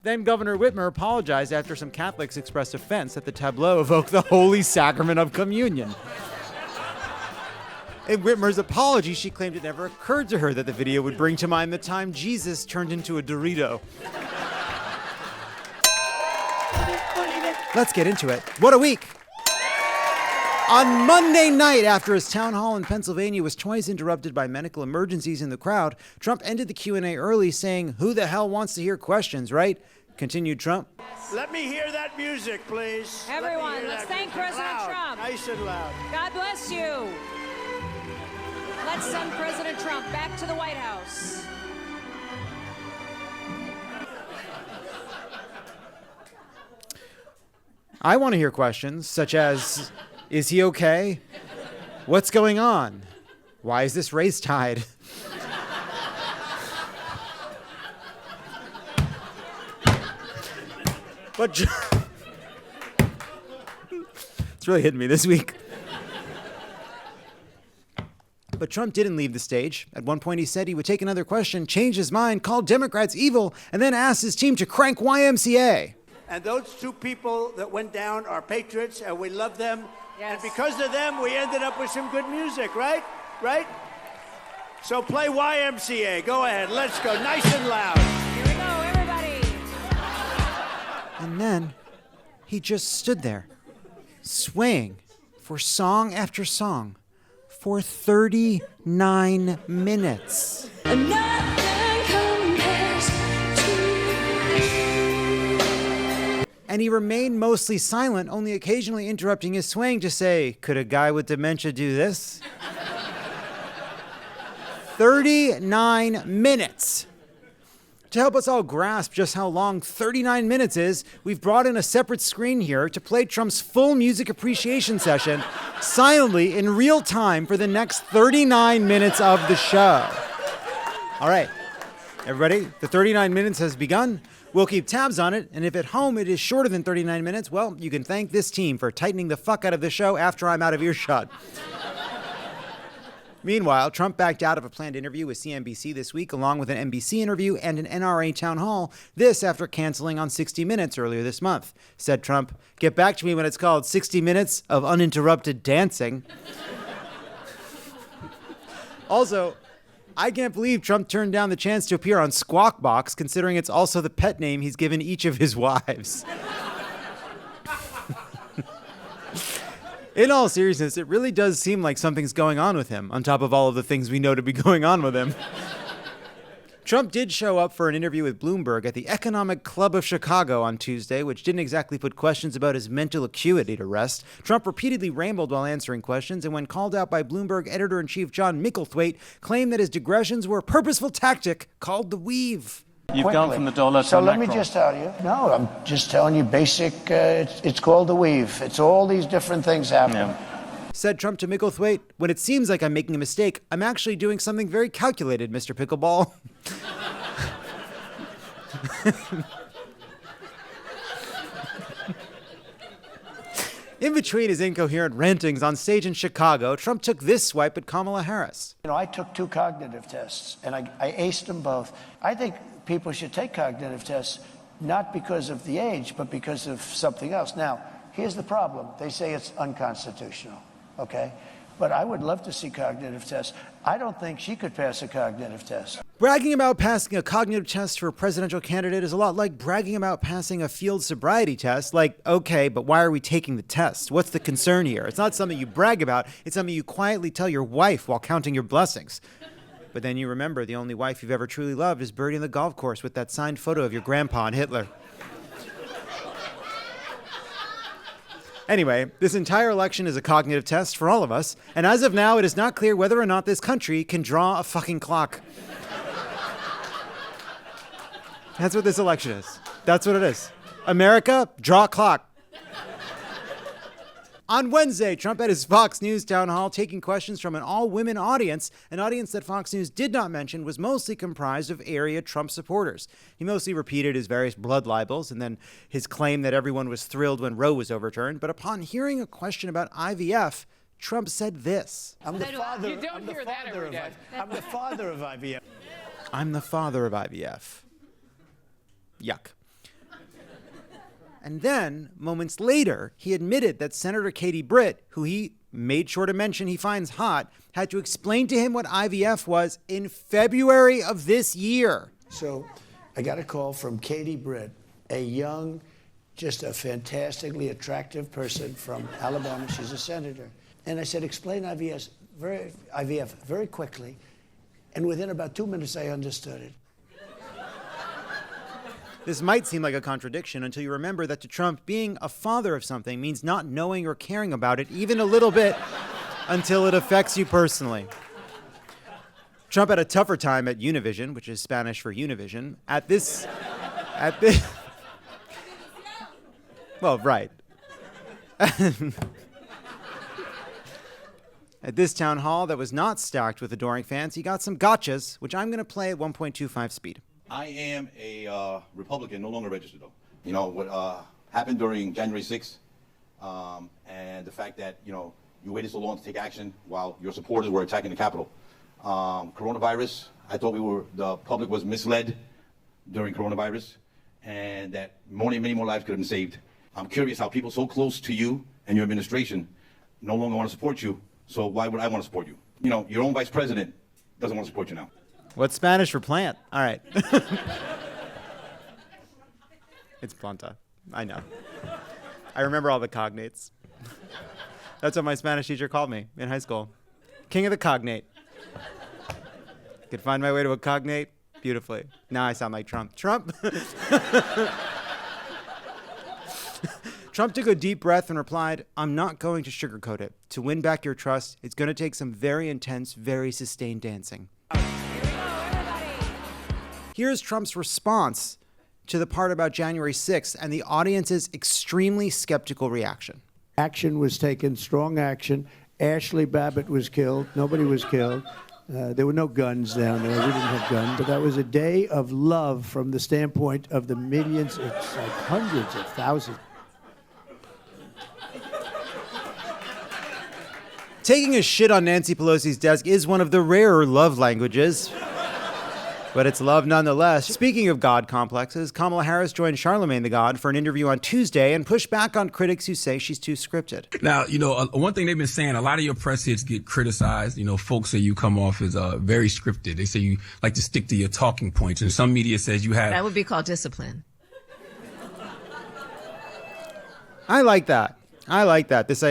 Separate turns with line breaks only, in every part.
Then Governor Whitmer apologized after some Catholics expressed offense that the tableau evoked the Holy Sacrament of Communion. In Whitmer's apology, she claimed it never occurred to her that the video would bring to mind the time Jesus turned into a Dorito. Let's get into it. What a week! On Monday night, after his town hall in Pennsylvania was twice interrupted by medical emergencies in the crowd, Trump ended the Q&A early, saying, "Who the hell wants to hear questions, right?" Continued Trump.
Let me hear that music, please.
Everyone, let's thank President Trump.
Nice and loud.
God bless you. Let's send President Trump back to the White House.
I want to hear questions such as, is he okay? What's going on? Why is this race tied? But it's really hitting me this week. But Trump didn't leave the stage. At one point, he said he would take another question, change his mind, call Democrats evil, and then ask his team to crank YMCA.
And those two people that went down are patriots, and we love them.
Yes.
And because of them, we ended up with some good music, right? Right? So play YMCA. Go ahead. Let's go. Nice and loud.
Here we go, everybody.
And then he just stood there, swaying for song after song for 39 minutes. And he remained mostly silent, only occasionally interrupting his swaying to say, "Could a guy with dementia do this?" 39 minutes. To help us all grasp just how long 39 minutes is, we've brought in a separate screen here to play Trump's full music appreciation session silently in real time for the next 39 minutes of the show. All right, everybody, the 39 minutes has begun. We'll keep tabs on it, and if at home it is shorter than 39 minutes, well, you can thank this team for tightening the fuck out of the show after I'm out of earshot. Meanwhile, Trump backed out of a planned interview with CNBC this week, along with an NBC interview and an NRA town hall, this after canceling on 60 Minutes earlier this month. Said Trump, "Get back to me when it's called 60 Minutes of Uninterrupted Dancing." Also, I can't believe Trump turned down the chance to appear on Squawk Box, considering it's also the pet name he's given each of his wives. In all seriousness, it really does seem like something's going on with him, on top of all of the things we know to be going on with him. Trump did show up for an interview with Bloomberg at the Economic Club of Chicago on Tuesday, which didn't exactly put questions about his mental acuity to rest. Trump repeatedly rambled while answering questions, and when called out by Bloomberg editor-in-chief Jon Micklethwait, claimed that his digressions were a purposeful tactic called the weave.
You've gone from the dollar to
So let
macro.
me just tell you. No, I'm just telling you basic. It's called the weave. It's all these different things happening.
Yeah.
Said Trump to Micklethwait, "When it seems like I'm making a mistake, I'm actually doing something very calculated, Mr. Pickleball." In between his incoherent rantings on stage in Chicago, Trump took this swipe at Kamala Harris.
You know, I took 2 cognitive tests, and I aced them both. I think people should take cognitive tests, not because of the age, but because of something else. Now, here's the problem. They say it's unconstitutional, okay? But I would love to see cognitive tests. I don't think she could pass a cognitive test.
Bragging about passing a cognitive test for a presidential candidate is a lot like bragging about passing a field sobriety test. Like, okay, but why are we taking the test? What's the concern here? It's not something you brag about. It's something you quietly tell your wife while counting your blessings. But then you remember the only wife you've ever truly loved is buried in the golf course with that signed photo of your grandpa and Hitler. Anyway, this entire election is a cognitive test for all of us, and as of now, it is not clear whether or not this country can draw a fucking clock. That's what this election is. That's what it is. America, draw a clock. On Wednesday, Trump had his Fox News town hall taking questions from an all-women audience, an audience that Fox News did not mention was mostly comprised of area Trump supporters. He mostly repeated his various blood libels and then his claim that everyone was thrilled when Roe was overturned. But upon hearing a question about IVF, Trump said this.
I'm the father.
You don't hear that every day.
I'm the father of IVF.
I'm the father of IVF. Yuck. And then, moments later, he admitted that Senator Katie Britt, who he made sure to mention he finds hot, had to explain to him what IVF was in February of this year.
So I got a call from Katie Britt, a young, just a fantastically attractive person from Alabama. She's a senator. And I said, explain IVF very quickly. And within about 2 minutes, I understood it.
This might seem like a contradiction until you remember that to Trump, being a father of something means not knowing or caring about it even a little bit until it affects you personally. Trump had a tougher time at Univision, which is Spanish for Univision. Well, right. At this town hall that was not stacked with adoring fans, he got some gotchas, which I'm going to play at 1.25 speed.
I am a Republican, no longer registered though. You know, what happened during January 6th and the fact that, you know, you waited so long to take action while your supporters were attacking the Capitol. Coronavirus, I thought the public was misled during coronavirus and that many more lives could have been saved. I'm curious how people so close to you and your administration no longer want to support you. So why would I want to support you? You know, your own vice president doesn't want to support you now.
What's Spanish for plant? All right. It's planta. I know. I remember all the cognates. That's what my Spanish teacher called me in high school. King of the cognate. Could find my way to a cognate beautifully. Now I sound like Trump. Trump took a deep breath and replied, I'm not going to sugarcoat it. To win back your trust, it's going to take some very intense, very sustained dancing. Here's Trump's response to the part about January 6th and the audience's extremely skeptical reaction.
Action was taken, strong action. Ashley Babbitt was killed. Nobody was killed. There were no guns down there. We didn't have guns. But that was a day of love from the standpoint of the millions. It's like hundreds of thousands.
Taking a shit on Nancy Pelosi's desk is one of the rarer love languages. But it's love nonetheless. Speaking of God complexes, Kamala Harris joined Charlamagne the God for an interview on Tuesday and pushed back on critics who say she's too scripted.
Now, you know, one thing they've been saying, a lot of your press hits get criticized. You know, folks say you come off as very scripted. They say you like to stick to your talking points. And some media says you have...
That would be called discipline.
I like that. This,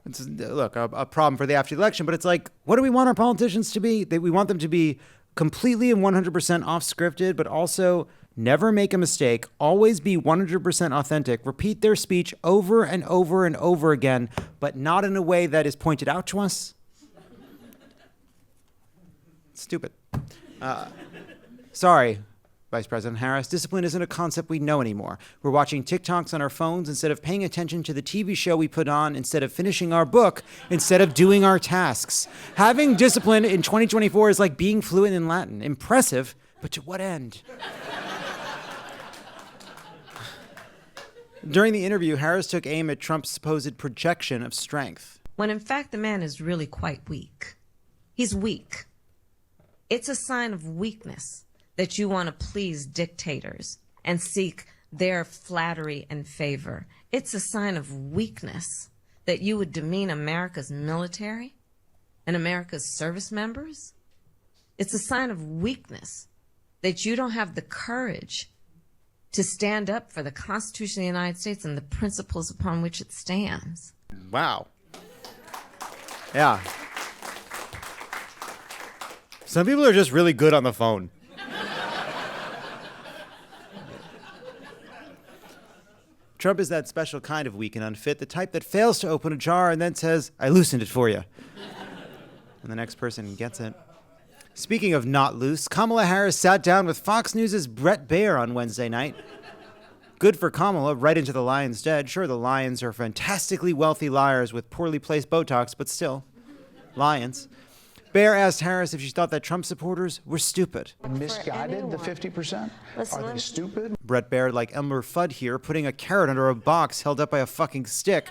it's, look, a problem for the after the election, but it's like, what do we want our politicians to be? We want them to be completely and 100% off scripted, but also never make a mistake, always be 100% authentic, repeat their speech over and over and over again, but not in a way that is pointed out to us. Stupid. Sorry, Vice President Harris, discipline isn't a concept we know anymore. We're watching TikToks on our phones instead of paying attention to the TV show we put on, instead of finishing our book, instead of doing our tasks. Having discipline in 2024 is like being fluent in Latin. Impressive, but to what end? During the interview, Harris took aim at Trump's supposed projection of strength.
When in fact the man is really quite weak. He's weak. It's a sign of weakness that you want to please dictators and seek their flattery and favor. It's a sign of weakness that you would demean America's military and America's service members. It's a sign of weakness that you don't have the courage to stand up for the Constitution of the United States and the principles upon which it stands.
Wow. Yeah. Some people are just really good on the phone. Trump is that special kind of weak and unfit, the type that fails to open a jar and then says, I loosened it for you. And the next person gets it. Speaking of not loose, Kamala Harris sat down with Fox News' Bret Baier on Wednesday night. Good for Kamala, right into the lion's den. Sure, the lions are fantastically wealthy liars with poorly placed Botox, but still, lions. Bear asked Harris if she thought that Trump supporters were stupid.
Misguided, the 50%?
Listen,
Are they stupid?
Brett Baird, like Elmer Fudd here, putting a carrot under a box held up by a fucking stick.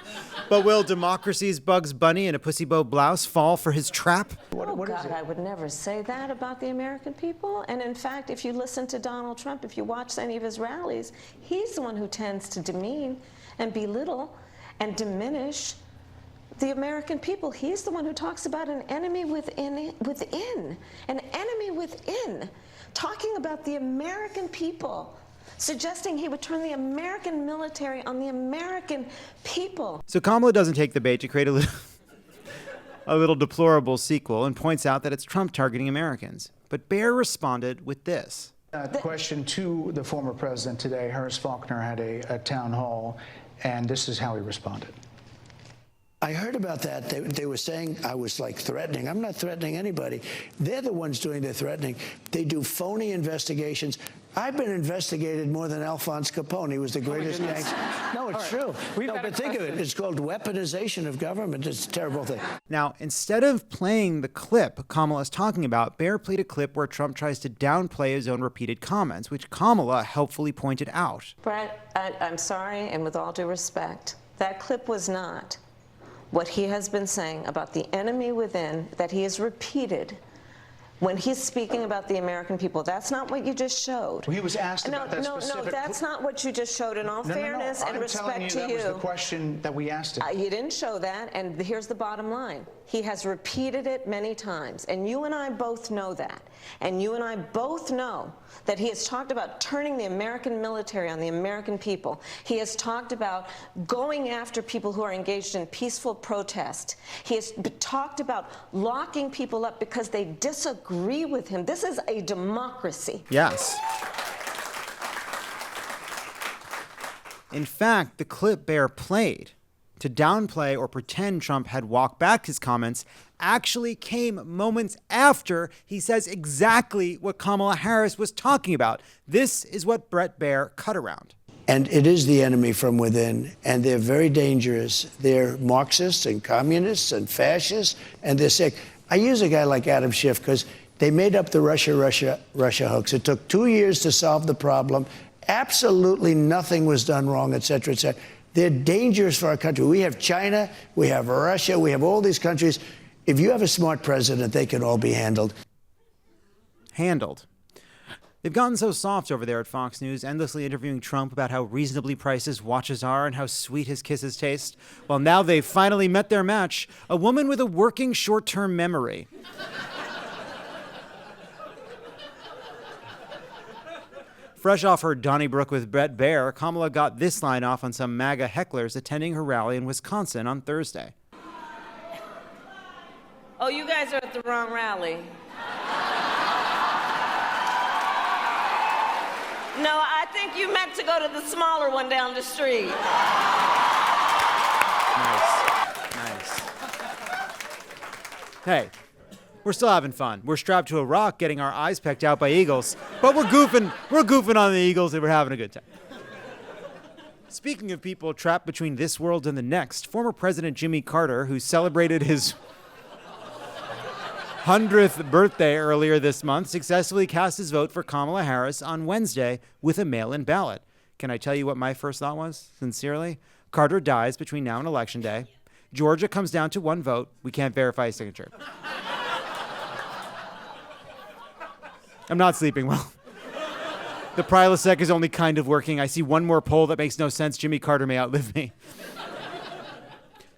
But will democracy's Bugs Bunny in a pussy bow blouse fall for his trap?
What is
God,
it?
I would never say that about the American people. And in fact, if you listen to Donald Trump, if you watch any of his rallies, he's the one who tends to demean and belittle and diminish the American people. He's the one who talks about an enemy within, an enemy within, talking about the American people, suggesting he would turn the American military on the American people.
So Kamala doesn't take the bait to create a little deplorable sequel and points out that it's Trump targeting Americans. But Bear responded with this.
Question to the former president today. Harris Faulkner had a town hall, and this is how he responded.
I heard about that. They were saying I was like threatening. I'm not threatening anybody. They're the ones doing the threatening. They do phony investigations. I've been investigated more than Alphonse Capone. He was the greatest gangster. No, it's true. No, but think of it. It's called weaponization of government. It's a terrible thing.
Now, instead of playing the clip Kamala is talking about, Bear played a clip where Trump tries to downplay his own repeated comments, which Kamala helpfully pointed out.
Brett, I'm sorry, and with all due respect, that clip was not what he has been saying about the enemy within that he has repeated when he's speaking about the American people. That's not what you just showed.
Well, he was asked about that specific...
No, that's not what you just showed. In all fairness and respect to you,
that was the question that we asked him.
You didn't show that, and here's the bottom line. He has repeated it many times, and you and I both know that. And you and I both know that he has talked about turning the American military on the American people. He has talked about going after people who are engaged in peaceful protest. He has talked about locking people up because they disagree with him. This is a democracy.
Yes. In fact, the clip Bear played to downplay or pretend Trump had walked back his comments actually came moments after he says exactly what Kamala Harris was talking about. This is what Brett Baer cut around.
And it is the enemy from within, and they're very dangerous. They're Marxists and communists and fascists, and they're sick. I use a guy like Adam Schiff because they made up the Russia hoax. It took 2 years to solve the problem. Absolutely nothing was done wrong, et cetera, et cetera. They're dangerous for our country. We have China, we have Russia, we have all these countries. If you have a smart president, they can all be handled.
Handled. They've gotten so soft over there at Fox News, endlessly interviewing Trump about how reasonably priced his watches are and how sweet his kisses taste. Well, now they've finally met their match, a woman with a working short-term memory. Fresh off her Donnybrook with Brett Baer, Kamala got this line off on some MAGA hecklers attending her rally in Wisconsin on Thursday.
Oh, you guys are at the wrong rally. No, I think you meant to go to the smaller one down the street.
Nice. Hey, we're still having fun. We're strapped to a rock getting our eyes pecked out by eagles, but we're goofing on the eagles and we're having a good time. Speaking of people trapped between this world and the next, former President Jimmy Carter, who celebrated his 100th birthday earlier this month, successfully cast his vote for Kamala Harris on Wednesday with a mail-in ballot. Can I tell you what my first thought was? Sincerely, Carter dies between now and Election Day. Georgia comes down to one vote. We can't verify his signature. I'm not sleeping well. The Prilosec is only kind of working. I see one more poll that makes no sense. Jimmy Carter may outlive me.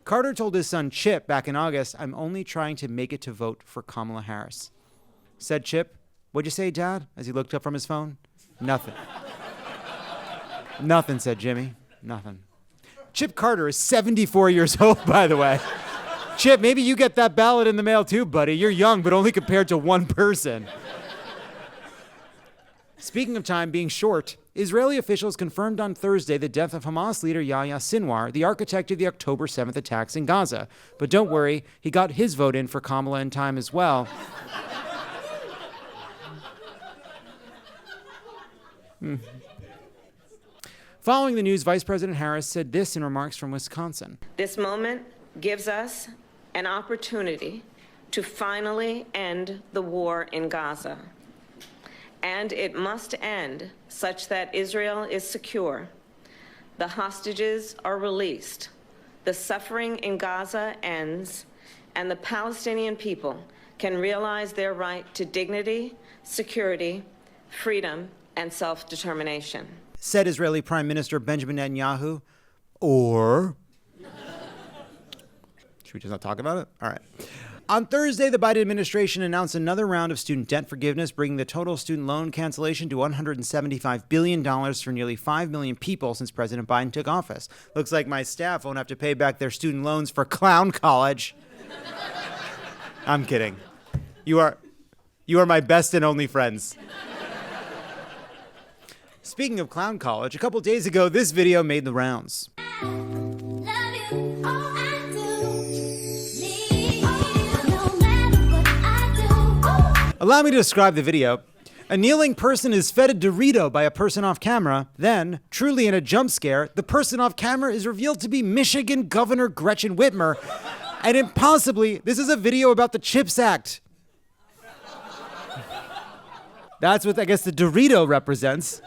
Carter told his son Chip back in August, "I'm only trying to make it to vote for Kamala Harris." Said Chip, "What'd you say, Dad?" as he looked up from his phone. "Nothing." Nothing, said Jimmy. Nothing. Chip Carter is 74 years old, by the way. Chip, maybe you get that ballot in the mail too, buddy. You're young, but only compared to one person. Speaking of time being short, Israeli officials confirmed on Thursday the death of Hamas leader Yahya Sinwar, the architect of the October 7th attacks in Gaza. But don't worry, he got his vote in for Kamala in time as well. Following the news, Vice President Harris said this in remarks from Wisconsin.
This moment gives us an opportunity to finally end the war in Gaza. And it must end such that Israel is secure, the hostages are released, the suffering in Gaza ends, and the Palestinian people can realize their right to dignity, security, freedom, and self-determination.
Said Israeli Prime Minister Benjamin Netanyahu. Or should we just not talk about it? All right. On Thursday, the Biden administration announced another round of student debt forgiveness, bringing the total student loan cancellation to $175 billion for nearly 5 million people since President Biden took office. Looks like my staff won't have to pay back their student loans for clown college. I'm kidding. You are my best and only friends. Speaking of clown college, a couple days ago, this video made the rounds. Allow me to describe the video. A kneeling person is fed a Dorito by a person off camera. Then, truly in a jump scare, the person off camera is revealed to be Michigan Governor Gretchen Whitmer. And impossibly, this is a video about the CHIPS Act. That's what I guess the Dorito represents.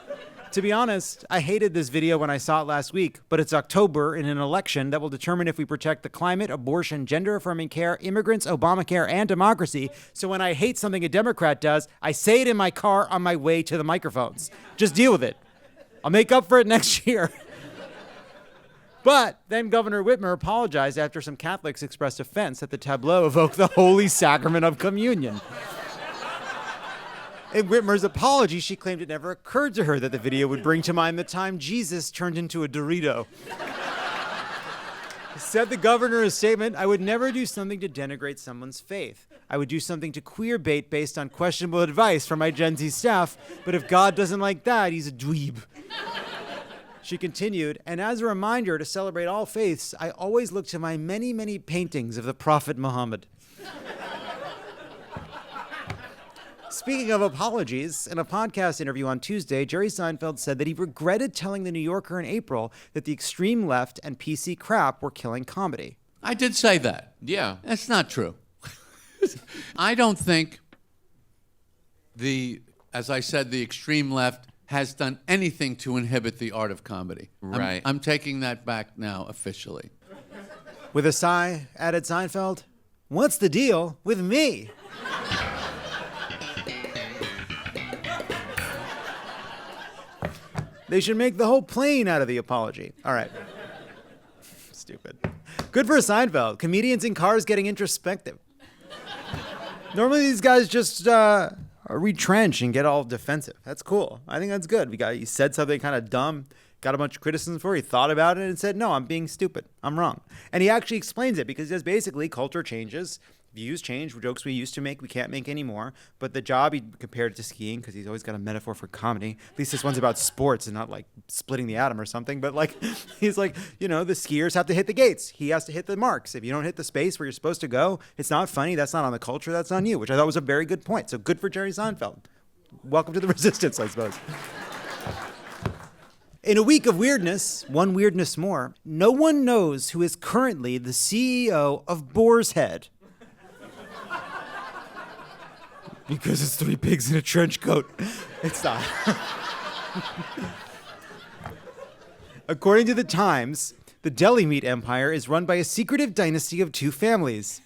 To be honest, I hated this video when I saw it last week, but it's October in an election that will determine if we protect the climate, abortion, gender-affirming care, immigrants, Obamacare, and democracy. So when I hate something a Democrat does, I say it in my car on my way to the microphones. Just deal with it. I'll make up for it next year. But then Governor Whitmer apologized after some Catholics expressed offense that the tableau evoked the Holy Sacrament of Communion. In Whitmer's apology, she claimed it never occurred to her that the video would bring to mind the time Jesus turned into a Dorito. Said the governor in a statement, "I would never do something to denigrate someone's faith. I would do something to queer bait based on questionable advice from my Gen Z staff, but if God doesn't like that, he's a dweeb." She continued, "And as a reminder to celebrate all faiths, I always look to my many, many paintings of the Prophet Muhammad." Speaking of apologies, in a podcast interview on Tuesday, Jerry Seinfeld said that he regretted telling The New Yorker in April that the extreme left and PC crap were killing comedy.
I did say that.
Yeah.
That's not true. I don't think as I said, the extreme left has done anything to inhibit the art of comedy.
Right.
I'm taking that back now officially.
With a sigh, added Seinfeld, "What's the deal with me?" They should make the whole plane out of the apology. All right. Stupid. Good for Seinfeld. Comedians in cars getting introspective. Normally these guys just retrench and get all defensive. That's cool. I think that's good. He said something kind of dumb, got a bunch of criticism for it. He thought about it and said, "No, I'm being stupid. I'm wrong." And he actually explains it because he says basically culture changes. Views change, jokes we used to make, we can't make anymore. But the job, he compared it to skiing because he's always got a metaphor for comedy. At least this one's about sports and not like splitting the atom or something. But like, he's like, the skiers have to hit the gates. He has to hit the marks. If you don't hit the space where you're supposed to go, it's not funny. That's not on the culture. That's on you, which I thought was a very good point. So good for Jerry Seinfeld. Welcome to the resistance, I suppose. In a week of weirdness, one weirdness more, no one knows who is currently the CEO of Boar's Head. Because it's three pigs in a trench coat. It's not. According to the Times, the deli meat empire is run by a secretive dynasty of two families,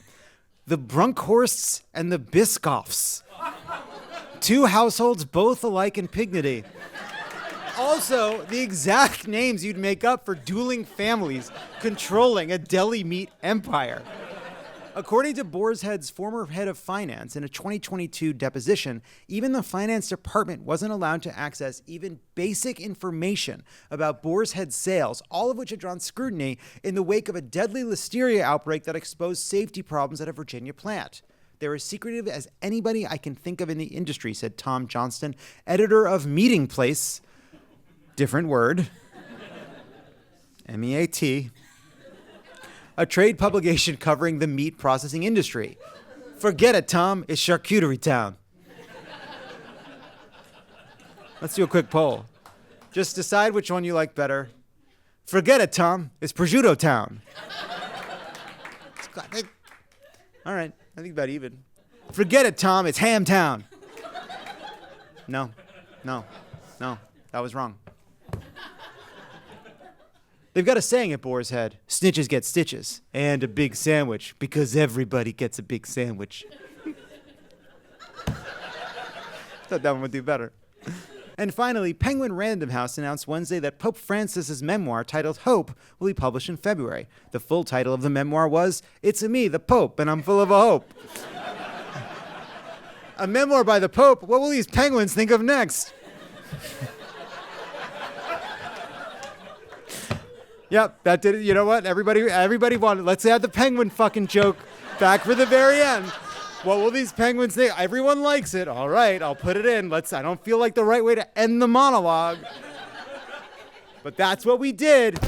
the Brunkhorsts and the Biscoffs. Two households both alike in pignity. Also, the exact names you'd make up for dueling families controlling a deli meat empire. According to Boar's Head's former head of finance in a 2022 deposition, even the finance department wasn't allowed to access even basic information about Boar's Head's sales, all of which had drawn scrutiny in the wake of a deadly listeria outbreak that exposed safety problems at a Virginia plant. They're as secretive as anybody I can think of in the industry, said Tom Johnston, editor of Meeting Place, different word, MEAT, a trade publication covering the meat processing industry. Forget it, Tom. It's charcuterie town. Let's do a quick poll. Just decide which one you like better. Forget it, Tom. It's prosciutto town. All right. I think about even. Forget it, Tom. It's Hamtown. No. That was wrong. They've got a saying at Boar's Head. Snitches get stitches. And a big sandwich. Because everybody gets a big sandwich. Thought that one would do better. And finally, Penguin Random House announced Wednesday that Pope Francis's memoir titled Hope will be published in February. The full title of the memoir was It's Me, the Pope, and I'm Full of a Hope. A memoir by the Pope? What will these penguins think of next? Yep, that did it. You know what? Everybody wanted. Let's add the penguin fucking joke back for the very end. What will these penguins think? Everyone likes it. All right, I'll put it in. I don't feel like the right way to end the monologue. But that's what we did.